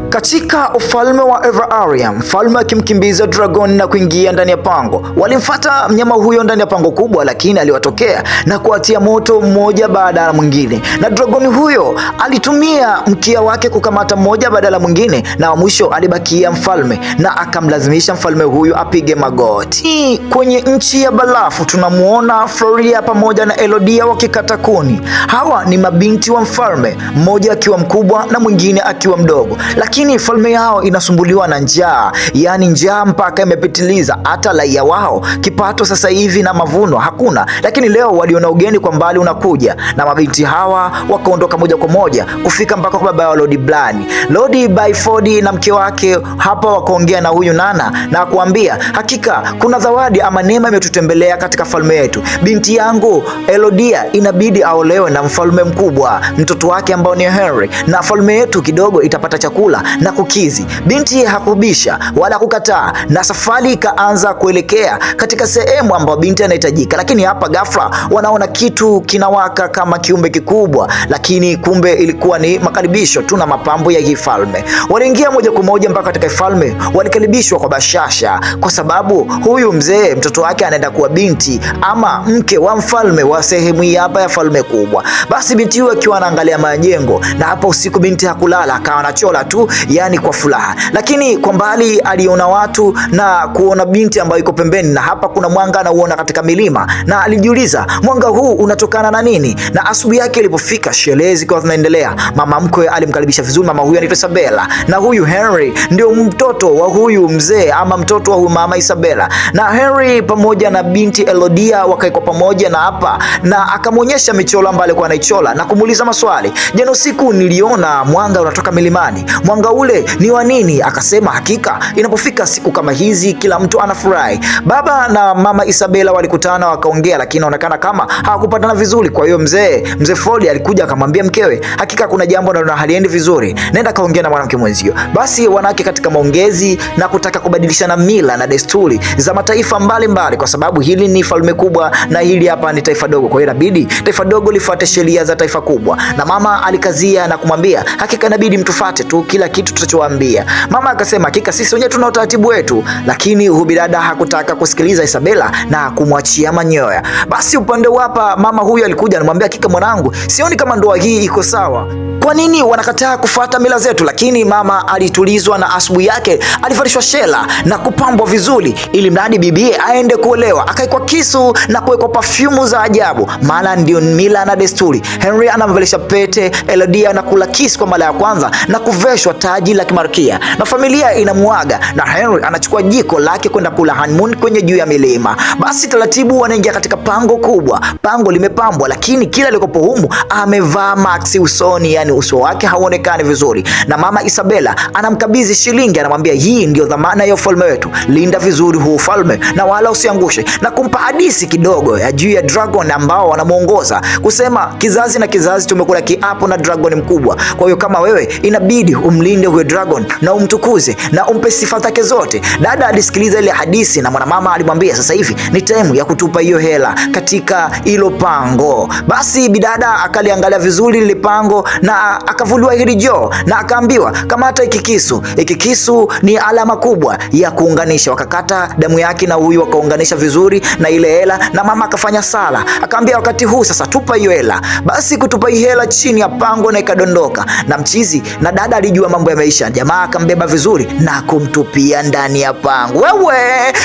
Katika ufalme wa Everarium, mfalme akimkimbiza dragon na kuingia ndani ya pango. Walimfuata mnyama huyo ndani ya pango kubwa, lakini aliwatokea na kuatia moto mmoja baada ya mwingine. Na dragon huyo alitumia mkia wake kukamata mmoja baada ya mwingine, na wa mwisho alibakia mfalme na akamlazimisha mfalme huyo apige magoti. Kwenye nchi ya barafu tunamuona Floria pamoja na Elodia wakikata kuni. Hawa ni mabinti wa mfalme, mmoja akiwa mkubwa na mwingine akiwa mdogo. Lakini falme yao inasumbuliwa na njaa, yani njaa mpaka imepitiliza. Hata raia wao kipato sasa hivi na mavuno hakuna. Lakini leo waliona ugeni kwa mbali unakuja, na mabinti hawa wakaondoka moja kwa moja kufika mpaka kwa baba wa Lord Bran. Lord Byford na mke wake hapa wakaongea na huyu Nana na kuambia, hakika kuna zawadi ama neema imetutembelea katika falme yetu. Binti yangu Elodia inabidi aolewe na mfalme mkubwa, mtoto wake ambao ni Henry, na falme yetu kidogo itapata chakula na kukizi. Binti hakubisha wala kukataa, na safari ikaanza kuelekea katika sehemu ambayo binti anahitajika. Lakini hapa ghafla wanaona kitu kinawaka kama kiumbe kikubwa, lakini kumbe ilikuwa ni makaribisho tu na mapambo ya hii falme. Waliingia moja kwa moja mpaka katika falme, walikaribishwa kwa bashasha kwa sababu huyu mzee mtoto wake anaenda kuwa binti ama mke wa mfalme wa sehemu hii hapa ya falme kubwa. Basi binti huyo akiwa anaangalia majengo, na hapa usiku binti hakulala, akawa anachola tu, yani kwa furaha. Lakini kwa mbali aliona watu na kuona binti ambayo iko pembeni, na hapa kuna mwanga anauona katika milima, na alijiuliza mwanga huu unatokana na nini. Na asubuhi yake ilipofika, sherehe zikawa zinaendelea. Mama mkwe alimkaribisha vizuri. Mama huyu anaitwa Isabella, na huyu Henry ndio mtoto wa huyu mzee ama mtoto wa huyu mama Isabella. Na Henry pamoja na binti Elodia wakaiko pamoja na hapa, na akamwonyesha michoro ambayo alikuwa anaichora na kumuuliza maswali. Jana usiku niliona mwanga unatoka milimani, mwanga ule ni wa nini? Akasema hakika inapofika siku kama hizi kila mtu anafurahi. Baba na mama Isabella walikutana wakaongea, lakini inaonekana kama hawakupatana vizuri. Kwa hiyo mzee Ford alikuja akamwambia mkewe, hakika kuna jambo na haliendi vizuri, nenda kaongea na mwanamke mwenzio. Basi wanawake katika maongezi na kutaka kubadilishana mila na desturi za mataifa mbalimbali, kwa sababu hili ni falme kubwa na hili hapa ni taifa dogo. Kwa hiyo inabidi taifa dogo lifuate sheria za taifa kubwa, na mama alikazia na kumwambia, hakika inabidi mtufuate tu kila kitu tutachowaambia. Mama akasema, hakika sisi wenyewe tuna utaratibu wetu. Lakini hubidada hakutaka kusikiliza Isabella na kumwachia manyoya. Basi upande hapa mama huyu alikuja anamwambia, hakika mwanangu, sioni kama ndoa hii iko sawa. Kwa nini wanakataa kufuata mila zetu? Lakini mama alitulizwa, na asubuhi yake alivalishwa shela na kupambwa vizuri, ili mradi bibie aende kuolewa. Akaikwa kisu na kuwekwa perfume za ajabu, maana ndio mila na desturi. Henry anamvalisha pete Elodia na kula kisu kwa mara ya kwanza na kuveshwa taji la kimalkia, na familia inamuaga, na Henry anachukua jiko lake kwenda kula honeymoon kwenye juu ya milima. Basi taratibu wanaingia katika pango kubwa. Pango limepambwa, lakini kila alikopo humu amevaa maksi usoni, yani uso wake hauonekani vizuri. Na mama Isabella anamkabidhi shilingi, anamwambia, hii ndio dhamana ya ufalme wetu, linda vizuri huu ufalme na wala usiangushe, na kumpa hadithi kidogo ya juu ya dragon ambao wanamuongoza, kusema kizazi na kizazi tumekula kiapo na dragon mkubwa. Kwa hiyo kama wewe inabidi umlinde huyo dragon na umtukuze na umpe sifa zake zote. Dada alisikiliza ile hadithi, na mwanamama alimwambia, sasa hivi ni time ya kutupa hiyo hela katika hilo pango. Basi bidada akaliangalia vizuri ile pango na akavuliwa hili joo, na akaambiwa, kamata hiki kisu. Hiki kisu ni alama kubwa ya kuunganisha. Wakakata damu yake na huyu wakaunganisha vizuri na ile hela, na mama akafanya sala, akaambia, wakati huu sasa tupa hiyo hela. Basi kutupa hiyo hela chini ya pango na ikadondoka, na mchizi na dada alijua mambo ya maisha. Jamaa akambeba vizuri na kumtupia ndani ya pango. Wewe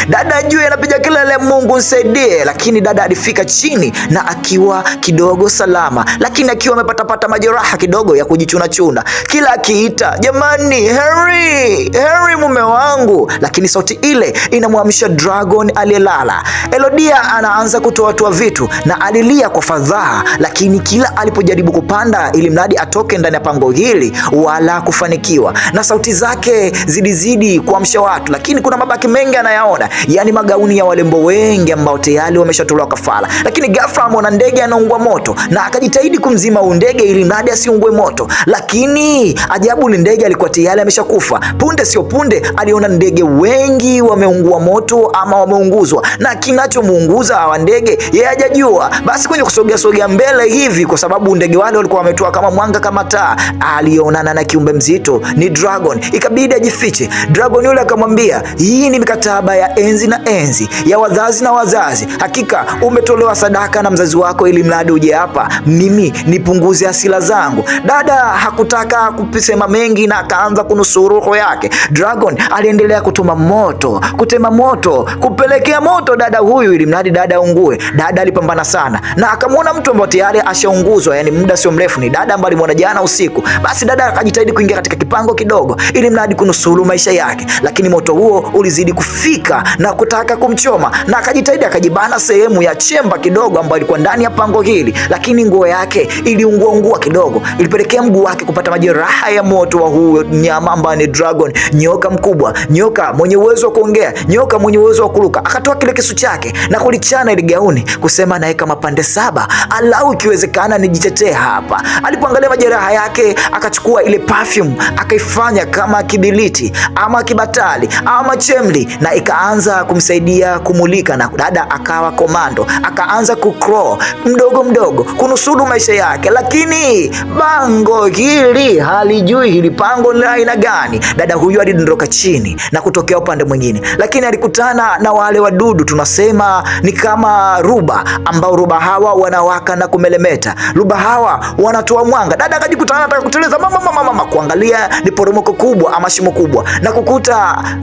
dada juu anapiga kelele, Mungu nisaidie. Lakini dada alifika chini na akiwa kidogo salama, lakini akiwa amepatapata majeraha kidogo ya kujichuna chuna, kila akiita, jamani, Harry mume wangu. Lakini sauti ile inamwamsha dragon aliyelala. Elodia anaanza kutoa vitu na alilia kwa fadhaa, lakini kila alipojaribu kupanda ili mradi atoke ndani ya pango hili wala kufanikiwa, na sauti zake zilizidi kuamsha watu. Lakini kuna mabaki mengi anayaona, yani magauni ya walembo wengi ambao tayari wameshatolewa kafara. Lakini ghafla ameona ndege anaungua moto, na akajitahidi kumzima ndege ili mradi asiungue moto. Lakini ajabu ni ndege alikuwa tayari ameshakufa. Punde sio punde aliona ndege wengi wameungua moto ama wameunguzwa, na kinachomuunguza hawa ndege yeye hajajua. Basi kwenye kusogea mbele hivi, kwa sababu ndege wale walikuwa wametoa kama mwanga kama taa, alionana na kiumbe mzima wajawazito ni Dragon, ikabidi ajifiche. Dragon yule akamwambia, hii ni mikataba ya enzi na enzi, ya wazazi na wazazi. Hakika umetolewa sadaka na mzazi wako ili mradi uje hapa mimi nipunguze hasira zangu. Dada hakutaka kusema mengi na akaanza kunusuru roho yake. Dragon aliendelea kutema moto, kupelekea moto dada huyu ili mradi dada aungue. Dada alipambana sana na akamwona mtu ambaye tayari ashaunguzwa, yani muda sio mrefu, ni dada ambaye alimwona jana usiku. Basi dada akajitahidi kuingia katika kipango kidogo ili mradi kunusuru maisha yake, lakini moto huo ulizidi kufika na kutaka kumchoma, na akajitahidi akajibana sehemu ya chemba kidogo ambayo ilikuwa ndani ya pango hili, lakini nguo yake iliungua kidogo, ilipelekea mguu wake kupata majeraha ya moto wa huyo nyama ambaye ni Dragon, nyoka mkubwa, nyoka mwenye uwezo wa kuongea, nyoka mwenye uwezo wa kuruka. Akatoa kile kisu chake na kulichana ile gauni, kusema naye kama pande 7, alau ikiwezekana nijitetee hapa. Alipoangalia majeraha yake, akachukua ile perfume akaifanya kama kibiliti ama kibatali ama chemli, na ikaanza kumsaidia kumulika, na dada akawa komando, akaanza kucrawl mdogo kunusuru maisha yake. Lakini bango hili halijui hili pango la aina gani. Dada huyu alidondoka chini na kutokea upande mwingine, lakini alikutana na wale wadudu tunasema ni kama ruba, ambao ruba hawa wanawaka na kumelemeta. Ruba hawa wanatoa mwanga. Dada akajikutana anataka kuteleza mama kuangalia ni poromoko kubwa ama shimo kubwa, na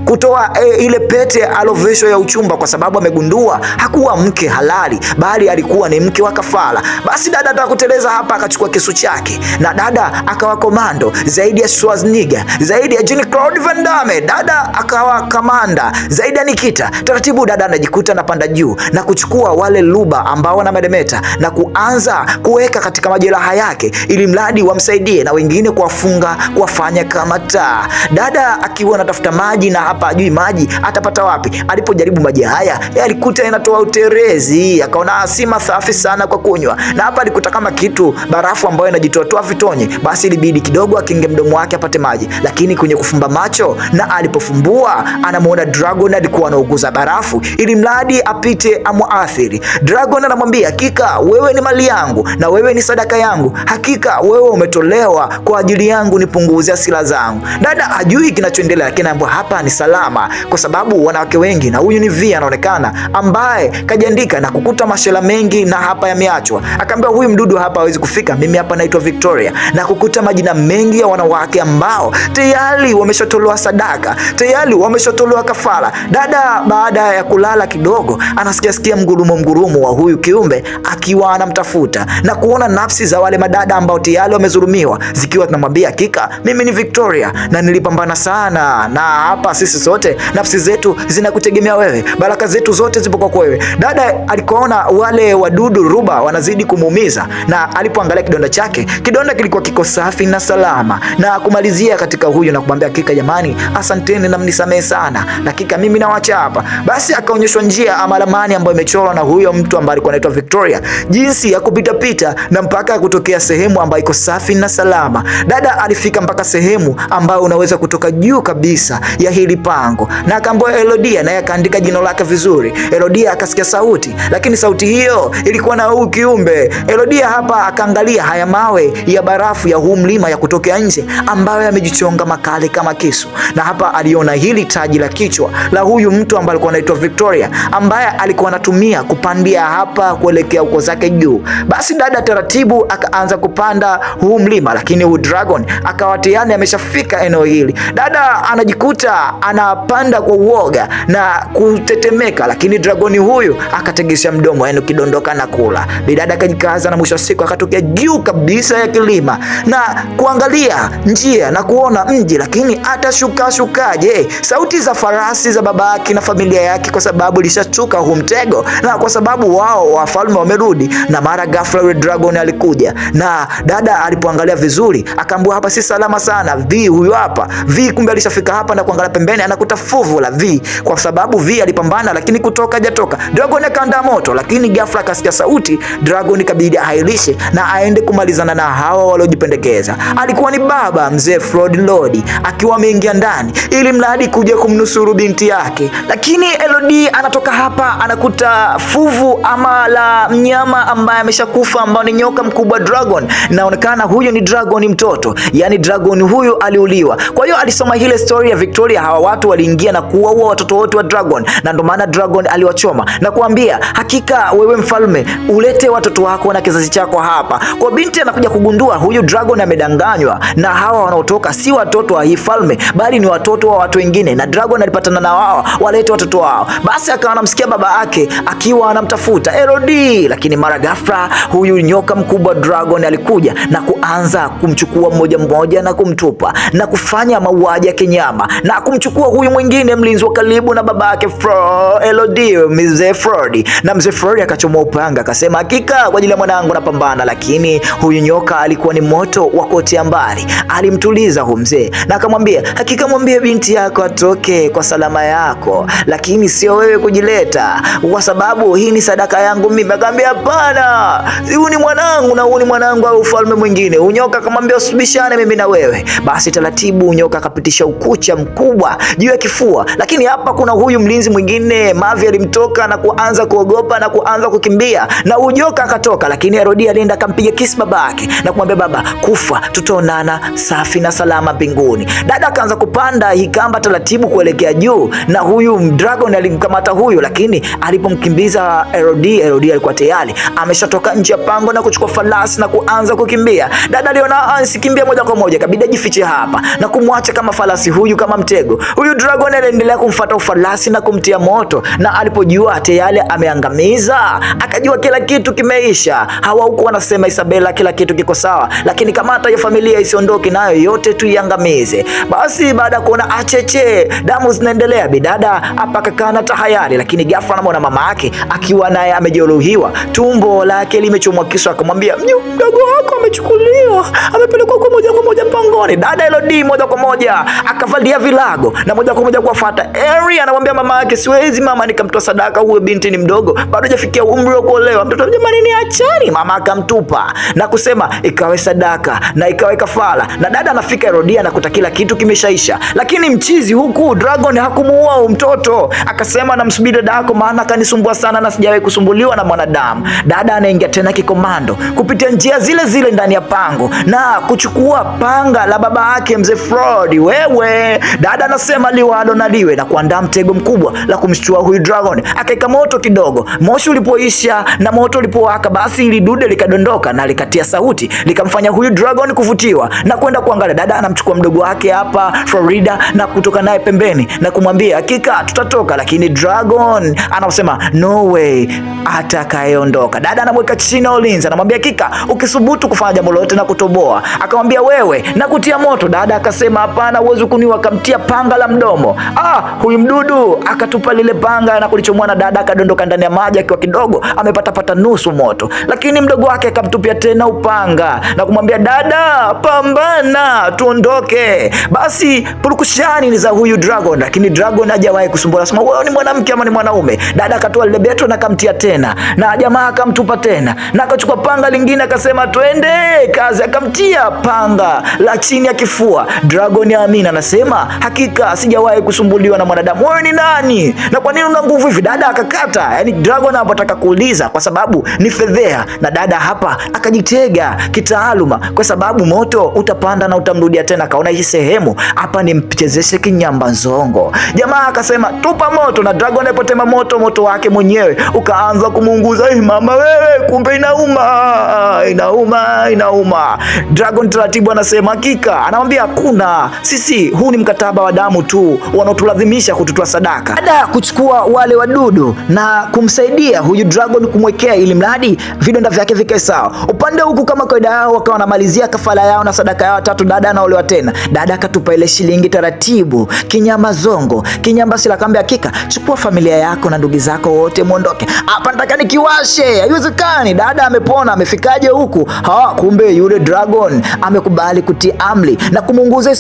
kutoa ile pete aloveshwa ya uchumba, kwa sababu amegundua hakuwa mke halali bali alikuwa ni mke wa kafara. Basi dada anataka kuteleza hapa, akachukua kisu chake na dada akawa komando zaidi ya Schwarzenegger, zaidi ya Jean-Claude Van Damme. Dada akawa kamanda zaidi ya Nikita. Taratibu dada anajikuta anapanda juu na kuchukua wale luba ambao wana medemeta na kuanza kuweka katika majeraha yake ili mradi wamsaidie, na wengine kuwafunga kuwafanya kama taa. Dada akiwa anatafuta maji na hapa ajui maji atapata wapi. Alipojaribu maji haya alikuta yanatoa uterezi, akaona si safi sana kwa kunywa, na hapa alikuta kama kitu barafu ambayo inajitoa vitonye. Basi ilibidi kidogo akinge mdomo wake apate maji, lakini kwenye kufumba macho na alipofumbua anamuona Dragon alikuwa anauguza barafu ili mradi apite amuathiri. Dragon anamwambia, hakika wewe ni mali yangu na wewe ni sadaka yangu, hakika wewe umetolewa kwa ajili yangu nipunguze hasira zangu. Dada hajui kinachoendelea, lakini anaambiwa hapa ni salama kwa sababu wanawake wengi, na huyu ni V anaonekana ambaye kajiandika na kukuta mashela mengi na hapa yameachwa. Akaambia huyu mdudu hapa hawezi kufika, mimi hapa naitwa Victoria, na kukuta majina mengi ya wanawake ambao tayari wameshatolewa sadaka, tayari wameshatolewa kafara. Dada baada ya kulala kidogo anasikia mgurumo wa huyu kiumbe akiwa anamtafuta na kuona nafsi za wale madada ambao tayari wamezulumiwa zikiwa tunamwambia, hakika mimi ni Victoria na nilipambana sana, na hapa sisi sote nafsi zetu zinakutegemea wewe, baraka zetu zote zipo kwa wewe. Dada alikoona wale wadudu ruba wanazidi kumuumiza, na alipoangalia kidonda chake, kidonda kilikuwa kiko safi na salama, na kumalizia katika huyo na kumwambia, hakika jamani, asanteni na mnisamehe sana, hakika mimi nawacha hapa. Basi akaonyeshwa njia ama ramani ambayo imechorwa na huyo mtu ambaye alikuwa anaitwa Victoria, jinsi ya kupita na mpaka kutokea sehemu ambayo iko safi na salama. Dada alifika mpaka sehemu ambayo unaweza kutoka juu kabisa ya hili pango, na akaambiwa Elodia, naye akaandika jina lake vizuri. Elodia akasikia sauti, lakini sauti hiyo ilikuwa na huyu kiumbe. Elodia hapa akaangalia haya mawe ya barafu ya huu mlima ya kutokea nje ambayo yamejichonga makali kama kisu, na hapa aliona hili taji la kichwa la huyu mtu ambaye alikuwa anaitwa Victoria, ambaye alikuwa anatumia kupandia hapa kuelekea uko zake juu. Basi dada taratibu akaanza kupanda huu mlima, lakini huyu Dragon akawa tayari ameshafika eneo hili. Dada anajikuta anapanda kwa uoga na kutetemeka, lakini Dragon huyu akategesha mdomo, yani kidondoka na kula. Bidada akajikaza na mwisho siku akatokea juu kabisa ya kilima na kuangalia njia na kuona mji, lakini atashukaje? Sauti za farasi za babake na familia yake, kwa sababu lishachuka huu mtego na kwa sababu wao wafalme wamerudi. Na mara ghafla yule Dragon alikuja, na dada alipoangalia vizuri akaambiwa, hapa si salama sana. V huyu hapa, V kumbe alishafika hapa na kuangalia pembeni anakuta fuvu la V, kwa sababu V alipambana lakini kutoka hajatoka. Dragon akaanda moto, lakini ghafla akasikia sauti. Dragon kabidi ahailishe na aende kumalizana na hawa waliojipendekeza. Alikuwa ni baba mzee Floyd Lodi akiwa ameingia ndani ili mradi kuja kumnusuru binti yake, lakini Elodie anatoka hapa anakuta fuvu ama la mnyama ambaye ameshakufa ambao ni nyoka mkubwa Dragon. Inaonekana huyu ni Dragon mtoto, yani dragon huyu aliuliwa. Kwa hiyo alisoma ile story ya Victoria, hawa watu waliingia na kuwaua watoto wote wa dragon, na ndio maana dragon aliwachoma na kuambia, hakika wewe mfalme ulete watoto wako na kizazi chako hapa. Kwa binti anakuja kugundua huyu dragon amedanganywa, na hawa wanaotoka si watoto wa hii falme bali ni watoto wa watu wengine, na dragon alipatana na wao walete watoto wao. Basi akawa anamsikia baba yake akiwa anamtafuta Elodie, lakini mara ghafla huyu nyoka mkubwa dragon alikuja na kuanza kumchukua mmoja mmoja na kumtupa na kufanya mauaji ya kinyama na kumchukua huyu mwingine mlinzi wa karibu na baba yake Elodie, mzee Frodi, na mzee Frodi akachomoa upanga akasema, hakika kwa ajili ya mwanangu napambana. Lakini huyu nyoka alikuwa ni moto wa kuotea mbali. Alimtuliza huyu mzee na akamwambia, hakika mwambie binti yako atoke kwa salama yako, lakini sio wewe kujileta, kwa sababu hii ni sadaka yangu mimi. Akamwambia, hapana, huyu ni mwanangu na huyu ni mwanangu au ufalme mwingine. Unyoka akamwambia, usibishane mimi na wewe. Basi taratibu unyoka akapitisha ukucha mkubwa juu ya kifua, lakini hapa kuna huyu mlinzi mwingine Mavi alimtoka na kuanza kuogopa na kuanza kukimbia, na unyoka akatoka. Lakini Elodie alienda akampiga kisi baba yake na kumwambia, baba kufa, tutaonana safi na salama mbinguni. Dada akaanza kupanda hii kamba taratibu kuelekea juu, na huyu dragon alimkamata huyu, lakini alipomkimbiza Elodie alikuwa tayari ameshatoka nje ya pango na kuchukua farasi na kuanza kukimbia. Dada aliona asikimbia moja kwa moja, kabidi ajifiche hapa na kumwacha kama farasi huyu kama mtego. Huyu dragon aliendelea kumfuata farasi na kumtia moto, na alipojua tayari ameangamiza akajua kila kitu kimeisha. Hawa huko wanasema Isabella, kila kitu kiko sawa, lakini kama hata ya familia isiondoke nayo yote tuiangamize. Basi baada ya kuona acheche damu zinaendelea, bidada hapa kakana tahayari, lakini ghafla anamuona mama yake akiwa naye amejeruhiwa, tumbo lake limechomwa kisu. Akamwambia, mdogo wako amechukuliwa, amepelekwa kwa moja pangoni. Dada Elodie moja kwa moja akavalia vilago na moja kwa moja kufuata Eri. Anamwambia mama yake, siwezi mama nikamtoa sadaka, huyo binti ni mdogo, bado hajafikia umri wa kuolewa, mtoto jamani ni achani. Mama akamtupa na kusema ikawe sadaka na ikawe kafara, na dada anafika Elodie na kuta kila kitu kimeshaisha. Lakini mchizi huku dragon hakumuua mtoto, akasema namsubiri dada yako, maana kanisumbua sana na sijawahi kusumbuliwa na mwanadamu. Dada anaingia tena kikomando kupitia njia zile zile ndani ya pango na kuchukua panga la baba yake mzee Frodi. Wewe dada anasema liwalo na liwe na kuandaa mtego mkubwa la kumshtua huyu dragon. Akaika moto kidogo, moshi ulipoisha na moto ulipowaka, basi ili dude likadondoka na likatia sauti, likamfanya huyu dragon kuvutiwa na kwenda kuangalia. Dada anamchukua mdogo wake hapa Florida na kutoka naye pembeni na kumwambia, hakika tutatoka, lakini dragon anasema no way atakayeondoka. Dada anamweka chini na ulinzi, anamwambia, hakika ukisubutu kufanya jambo lolote na kutoboa. Akamwambia, wewe na kutia moto. Dada akasema, hapana, uwezo kuniua. Akamtia panga la mdomo. Huyu mdudu akatupa lile panga na kulichomoa, na dada akadondoka ndani ya maji akiwa kidogo amepata nusu moto. Lakini mdogo wake akamtupia tena upanga na kumwambia, dada pambana tuondoke. Basi purukushani ni za huyu dragon, lakini dragon hajawahi kusumbua, sema wewe ni mwanamke ama ni mwanaume. Dada akatoa lile beto na akamtia tena, na jamaa akamtupa tena na akachukua panga lingine akasema twende kazi, akamtia panga la chini ya kifua. Dragon ya Amina anasema, hakika sijawahi kusumbuliwa na mwanadamu. Wewe ni nani na kwa nini una nguvu hivi? Dada akakata, yani dragon anapotaka kuuliza kwa sababu ni fedhea, na dada hapa akajitega kitaaluma kwa sababu moto utapanda na utamrudia tena. Kaona hii sehemu hapa ni mchezeshe kinyamba nzongo. Jamaa akasema tupa moto, na dragon alipotema moto wake mwenyewe ukaanza kumuunguza. Mama wewe, kumbe inauma. Dragon taratibu anasema, hakika anamwambia, hakuna, sisi huu ni mkataba wa damu tu wanaotulazimisha kututoa sadaka. Baada ya kuchukua wale wadudu na kumsaidia huyu dragon kumwekea ili mradi vidonda vyake vikae sawa, upande huku kama kawaida yao wakawa wanamalizia kafara yao na sadaka yao tatu. Dada anaolewa tena. Dada akatupa ile shilingi taratibu, kinyama zongo, kinyamba sila. Akamwambia, hakika chukua familia yako na ndugu zako wote muondoke hapa, nataka nikiwashe. Haiwezekani, dada amepona, amefikaje huku? Kumbe yule dragon amekubali kutii amri na kumunguza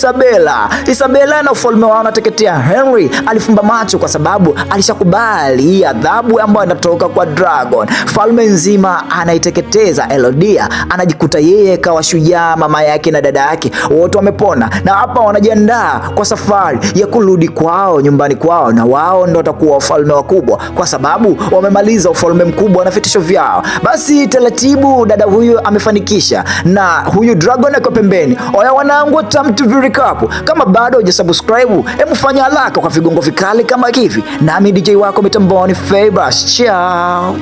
Isabella na ufalme wao unateketea. Henry alifumba macho kwa sababu alishakubali adhabu ambayo inatoka kwa dragon. Falme nzima anaiteketeza. Elodie anajikuta yeye kawa shujaa, mama yake na dada yake wote wamepona, na hapa wanajiandaa kwa safari ya kurudi kwao nyumbani kwao, na wao ndio watakuwa wafalme wakubwa kwa sababu wamemaliza ufalme mkubwa na vitisho vyao. Basi taratibu dada huyu amefanikisha, na huyu dragon ako pembeni. Oya wanangu, Tam TV Recap, kama bado hujasubscribe, hebu fanya haraka kwa vigongo vikali kama hivi. Nami DJ wako mitamboni Fabus. Ciao.